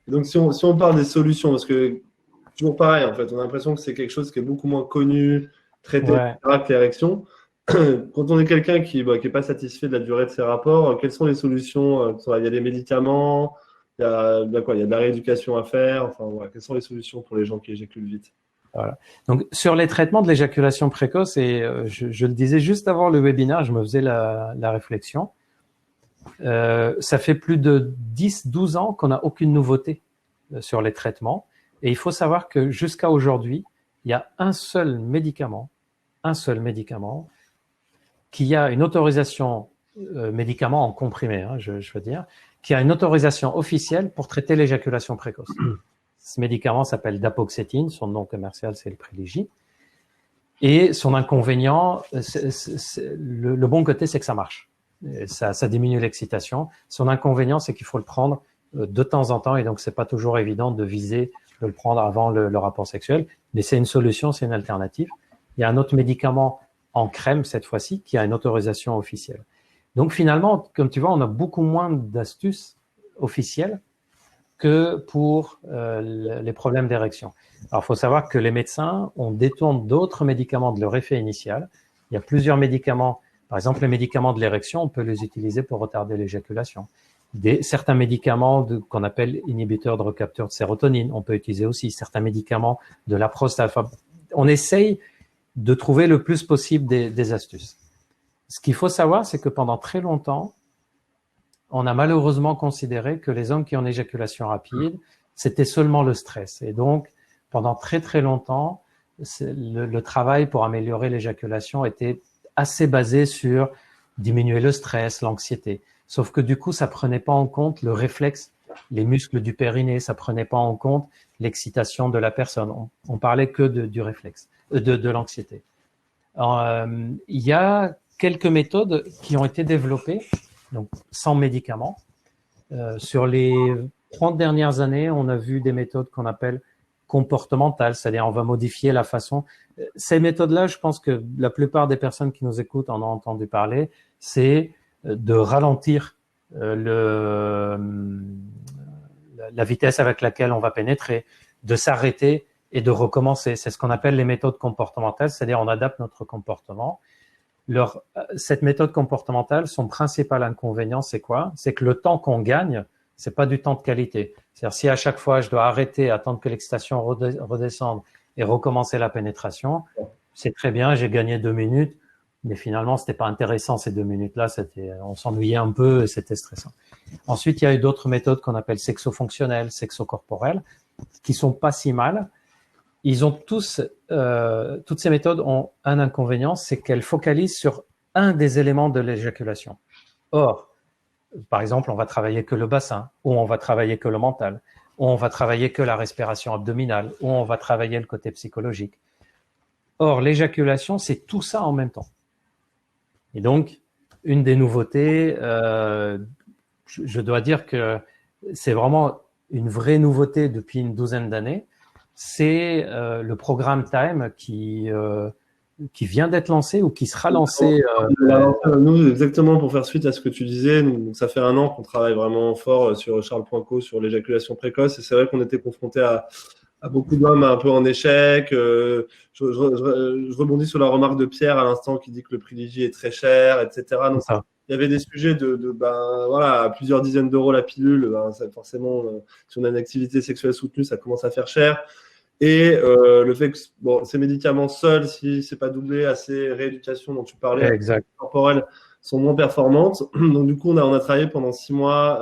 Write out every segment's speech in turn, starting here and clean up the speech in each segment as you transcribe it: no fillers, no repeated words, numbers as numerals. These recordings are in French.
Donc, si on parle des solutions, parce que toujours pareil, en fait, on a l'impression que c'est quelque chose qui est beaucoup moins connu, traité, Ouais. etc., que l'érection. Quand on est quelqu'un qui est pas satisfait de la durée de ses rapports, quelles sont les solutions? Il y a des médicaments, il y a quoi? Il y a de la rééducation à faire. Enfin, voilà, quelles sont les solutions pour les gens qui éjaculent vite? Voilà. Donc, sur les traitements de l'éjaculation précoce, et je le disais juste avant le webinaire, je me faisais la réflexion. Ça fait plus de 10-12 ans qu'on n'a aucune nouveauté sur les traitements. Et il faut savoir que jusqu'à aujourd'hui, il y a un seul médicament qui a une autorisation, médicament en comprimé, hein, je veux dire, qui a une autorisation officielle pour traiter l'éjaculation précoce. Ce médicament s'appelle dapoxétine, son nom commercial c'est le Privilégi. Et son inconvénient, le bon côté, c'est que ça marche. Ça diminue l'excitation. Son inconvénient, c'est qu'il faut le prendre de temps en temps, et donc c'est pas toujours évident de viser de le prendre avant le rapport sexuel. Mais c'est une solution, c'est une alternative. Il y a un autre médicament en crème cette fois-ci qui a une autorisation officielle. Donc finalement, comme tu vois, on a beaucoup moins d'astuces officielles que pour les problèmes d'érection. Alors, il faut savoir que les médecins, on détourne d'autres médicaments de leur effet initial. Il y a plusieurs médicaments, par exemple les médicaments de l'érection, on peut les utiliser pour retarder l'éjaculation. Certains médicaments qu'on appelle inhibiteurs de recapture de sérotonine, on peut utiliser aussi certains médicaments de la prostate. Enfin, on essaye de trouver le plus possible des astuces. Ce qu'il faut savoir, c'est que pendant très longtemps, on a malheureusement considéré que les hommes qui ont une éjaculation rapide, c'était seulement le stress. Et donc, pendant très très longtemps, le travail pour améliorer l'éjaculation était assez basé sur diminuer le stress, l'anxiété. Sauf que du coup, ça prenait pas en compte le réflexe, les muscles du périnée, ça prenait pas en compte l'excitation de la personne. On parlait que du réflexe, de l'anxiété. Il y a quelques méthodes qui ont été développées, donc sans médicaments. Sur les 30 dernières années, on a vu des méthodes qu'on appelle comportementales, c'est-à-dire on va modifier la façon. Ces méthodes-là, je pense que la plupart des personnes qui nous écoutent en ont entendu parler, c'est de ralentir la vitesse avec laquelle on va pénétrer, de s'arrêter et de recommencer. C'est ce qu'on appelle les méthodes comportementales, c'est-à-dire on adapte notre comportement. Cette méthode comportementale, son principal inconvénient, c'est quoi? C'est que le temps qu'on gagne, c'est pas du temps de qualité. C'est-à-dire si à chaque fois je dois arrêter, attendre que l'excitation redescende et recommencer la pénétration, c'est très bien, j'ai gagné 2 minutes, mais finalement c'était pas intéressant ces 2 minutes-là, on s'ennuyait un peu et c'était stressant. Ensuite, il y a eu d'autres méthodes qu'on appelle sexo-fonctionnelles, sexo-corporelles, qui sont pas si mal. Ils ont toutes ces méthodes ont un inconvénient, c'est qu'elles focalisent sur un des éléments de l'éjaculation. Or, par exemple, on va travailler que le bassin, ou on va travailler que le mental, ou on va travailler que la respiration abdominale, ou on va travailler le côté psychologique. Or, l'éjaculation, c'est tout ça en même temps. Et donc, une des nouveautés, je dois dire que c'est vraiment une vraie nouveauté depuis une douzaine d'années, c'est le programme Time qui vient d'être lancé ou qui sera lancé. Nous, exactement pour faire suite à ce que tu disais, ça fait 1 an qu'on travaille vraiment fort sur Charles.co sur l'éjaculation précoce, et c'est vrai qu'on était confronté à beaucoup d'hommes un peu en échec. Je rebondis sur la remarque de Pierre à l'instant qui dit que le Privilégi est très cher, etc. Donc, il y avait des sujets voilà, à plusieurs dizaines d'euros la pilule. Forcément, si on a une activité sexuelle soutenue, ça commence à faire cher. Et le fait que ces médicaments seuls, si c'est pas doublé à ces rééducations dont tu parlais, corporelles, sont moins performantes. Donc du coup, on a travaillé pendant 6 mois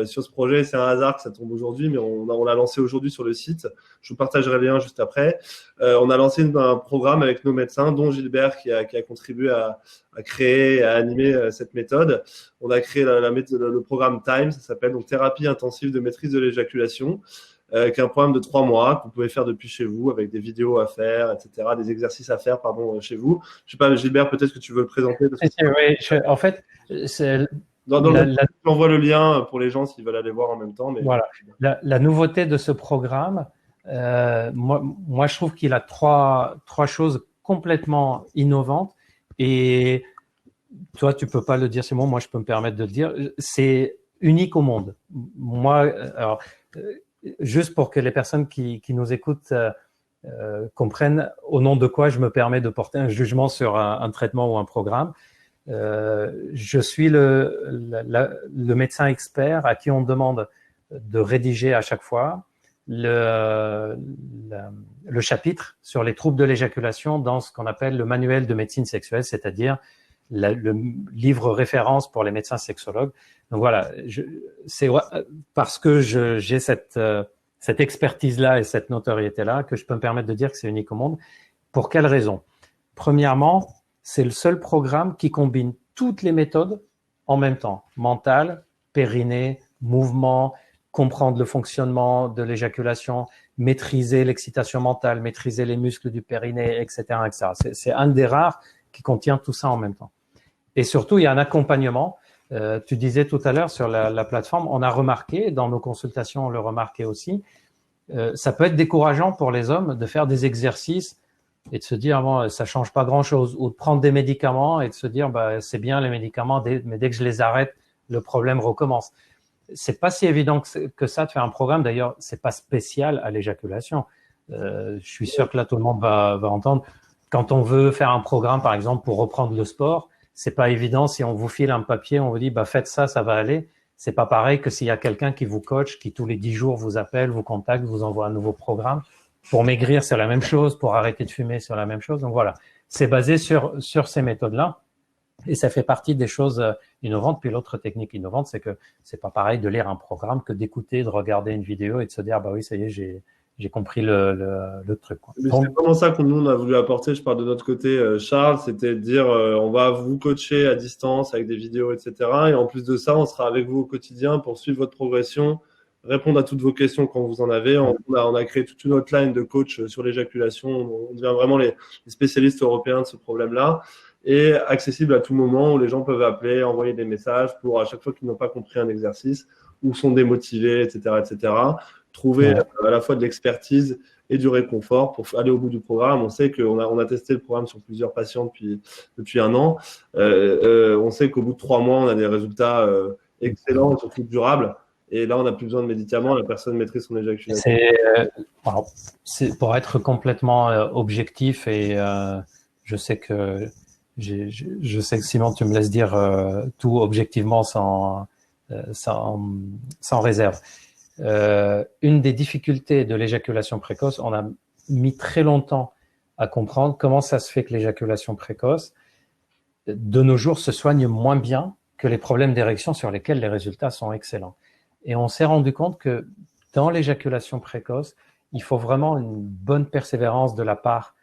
sur ce projet. C'est un hasard que ça tombe aujourd'hui, mais on l'a lancé aujourd'hui sur le site. Je vous partagerai le lien juste après. On a lancé un programme avec nos médecins, dont Gilbert qui a contribué à créer, à animer cette méthode. On a créé le programme TIME, ça s'appelle donc Thérapie intensive de maîtrise de l'éjaculation. Qui est un programme de 3 mois que vous pouvez faire depuis chez vous avec des vidéos à faire, etc., des exercices à faire, chez vous. Je sais pas, Gilbert, peut-être que tu veux le présenter. Oui, en fait, c'est j'envoie le lien pour les gens s'ils veulent aller voir en même temps. Mais... Voilà. La nouveauté de ce programme, moi, je trouve qu'il a trois choses complètement innovantes. Et toi, tu peux pas le dire, c'est moi je peux me permettre de le dire. C'est unique au monde. Moi, alors, juste pour que les personnes qui nous écoutent comprennent au nom de quoi je me permets de porter un jugement sur un traitement ou un programme. Je suis le médecin expert à qui on demande de rédiger à chaque fois le chapitre sur les troubles de l'éjaculation dans ce qu'on appelle le manuel de médecine sexuelle, c'est-à-dire le livre référence pour les médecins sexologues. Donc voilà, c'est parce que j'ai cette expertise-là et cette notoriété-là que je peux me permettre de dire que c'est unique au monde. Pour quelle raison? Premièrement, c'est le seul programme qui combine toutes les méthodes en même temps. Mental, périnée, mouvement, comprendre le fonctionnement de l'éjaculation, maîtriser l'excitation mentale, maîtriser les muscles du périnée, etc., etc. C'est un des rares qui contient tout ça en même temps. Et surtout, il y a un accompagnement. Tu disais tout à l'heure sur la plateforme, on a remarqué, dans nos consultations, on le remarquait aussi, ça peut être décourageant pour les hommes de faire des exercices et de se dire bon, ça change pas grand-chose, ou de prendre des médicaments et de se dire bah c'est bien les médicaments, mais dès que je les arrête, le problème recommence. C'est pas si évident que ça de faire un programme. D'ailleurs, c'est pas spécial à l'éjaculation. Je suis sûr que là tout le monde va entendre. Quand on veut faire un programme, par exemple, pour reprendre le sport, c'est pas évident si on vous file un papier, on vous dit bah faites ça, ça va aller. C'est pas pareil que s'il y a quelqu'un qui vous coach, qui tous les 10 jours vous appelle, vous contacte, vous envoie un nouveau programme. Pour maigrir, c'est la même chose. Pour arrêter de fumer, c'est la même chose. Donc voilà, c'est basé sur ces méthodes-là. Et ça fait partie des choses innovantes. Puis l'autre technique innovante, c'est que c'est pas pareil de lire un programme que d'écouter, de regarder une vidéo et de se dire bah oui, ça y est, j'ai compris le truc, quoi. C'est vraiment ça que nous, on a voulu apporter. Je parle de notre côté, Charles, c'était de dire on va vous coacher à distance avec des vidéos, etc. Et en plus de ça, on sera avec vous au quotidien pour suivre votre progression, répondre à toutes vos questions quand vous en avez. On a créé toute une hotline de coach sur l'éjaculation. On devient vraiment les spécialistes européens de ce problème-là. Et accessible à tout moment où les gens peuvent appeler, envoyer des messages pour à chaque fois qu'ils n'ont pas compris un exercice ou sont démotivés, etc., etc. Trouver à la fois de l'expertise et du réconfort pour aller au bout du programme. On sait qu'on a testé le programme sur plusieurs patients depuis un an. On sait qu'au bout de 3 mois, on a des résultats excellents et surtout durables. Et là, on n'a plus besoin de médicaments. La personne maîtrise son éjaculation. C'est pour être complètement objectif et je sais que Simon, tu me laisses dire tout objectivement sans réserve. Une des difficultés de l'éjaculation précoce, on a mis très longtemps à comprendre comment ça se fait que l'éjaculation précoce, de nos jours, se soigne moins bien que les problèmes d'érection sur lesquels les résultats sont excellents. Et on s'est rendu compte que dans l'éjaculation précoce, il faut vraiment une bonne persévérance de la part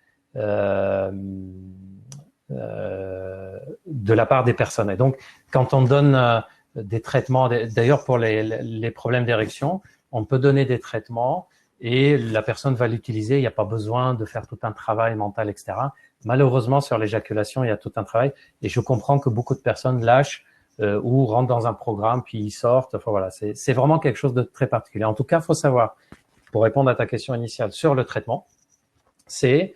des personnes. Et donc, quand on donne des traitements, d'ailleurs pour les problèmes d'érection, on peut donner des traitements et la personne va l'utiliser. Il n'y a pas besoin de faire tout un travail mental, etc. Malheureusement, sur l'éjaculation, il y a tout un travail. Et je comprends que beaucoup de personnes lâchent ou rentrent dans un programme puis ils sortent. Enfin voilà, c'est vraiment quelque chose de très particulier. En tout cas, il faut savoir, pour répondre à ta question initiale sur le traitement, c'est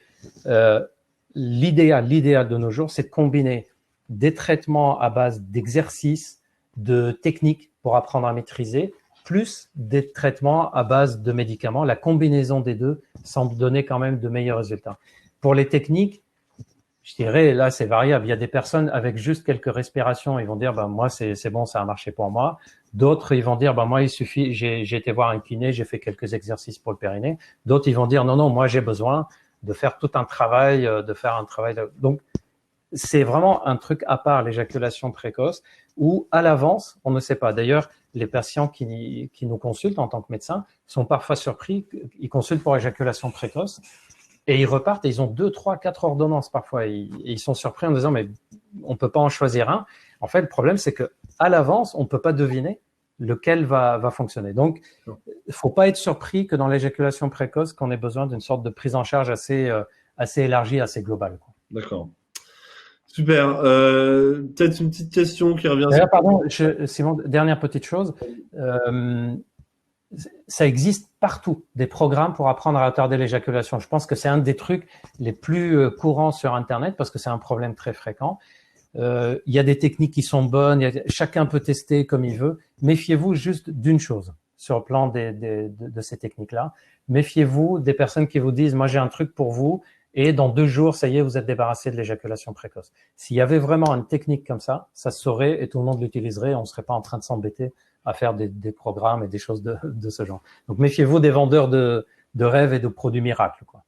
l'idéal de nos jours, c'est de combiner des traitements à base d'exercices, de techniques pour apprendre à maîtriser, plus des traitements à base de médicaments. La combinaison des deux semble donner quand même de meilleurs résultats. Pour les techniques, je dirais, là, c'est variable. Il y a des personnes avec juste quelques respirations, ils vont dire, bah, moi, c'est bon, ça a marché pour moi. D'autres, ils vont dire, bah, moi, il suffit, j'ai été voir un kiné, j'ai fait quelques exercices pour le périnée. D'autres, ils vont dire, non, moi, j'ai besoin de faire tout un travail, Donc, c'est vraiment un truc à part, l'éjaculation précoce, où à l'avance, on ne sait pas. D'ailleurs, les patients qui nous consultent en tant que médecins sont parfois surpris. Ils consultent pour éjaculation précoce et ils repartent et ils ont 2, 3, 4 ordonnances parfois. Et ils sont surpris en disant, mais on peut pas en choisir un. En fait, le problème, c'est que à l'avance, on peut pas deviner lequel va fonctionner. Donc, il faut pas être surpris que dans l'éjaculation précoce, qu'on ait besoin d'une sorte de prise en charge assez élargie, assez globale, quoi. D'accord. Super. Peut-être une petite question qui revient. D'ailleurs, pardon, Simon, dernière petite chose. Ça existe partout, des programmes pour apprendre à retarder l'éjaculation. Je pense que c'est un des trucs les plus courants sur Internet parce que c'est un problème très fréquent. Il y a des techniques qui sont bonnes, chacun peut tester comme il veut. Méfiez-vous juste d'une chose sur le plan de ces techniques-là. Méfiez-vous des personnes qui vous disent « moi j'ai un truc pour vous » et dans 2 jours, ça y est, vous êtes débarrassé de l'éjaculation précoce. S'il y avait vraiment une technique comme ça se saurait et tout le monde l'utiliserait. On ne serait pas en train de s'embêter à faire des programmes et des choses de ce genre. Donc méfiez-vous des vendeurs de rêves et de produits miracles, quoi.